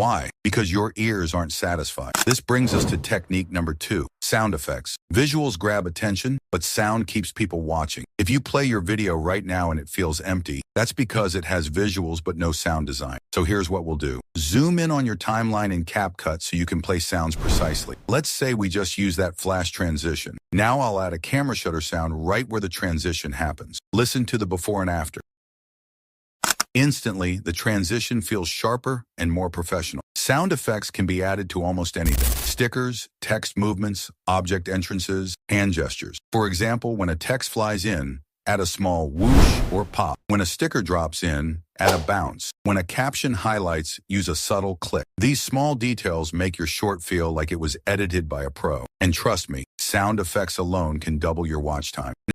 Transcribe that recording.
Why? Because your ears aren't satisfied. This brings us to technique number 2, sound effects. Visuals grab attention, but sound keeps people watching. If you play your video right now and it feels empty, that's because it has visuals but no sound design. So here's what we'll do. Zoom in on your timeline in CapCut so you can play sounds precisely. Let's say we just use that flash transition. Now I'll add a camera shutter sound right where the transition happens. Listen to the before and after. Instantly, the transition feels sharper and more professional. Sound effects can be added to almost anything. Stickers, text movements, object entrances, hand gestures. For example, when a text flies in, add a small whoosh or pop. When a sticker drops in, add a bounce. When a caption highlights, use a subtle click. These small details make your short feel like it was edited by a pro. And trust me, sound effects alone can double your watch time.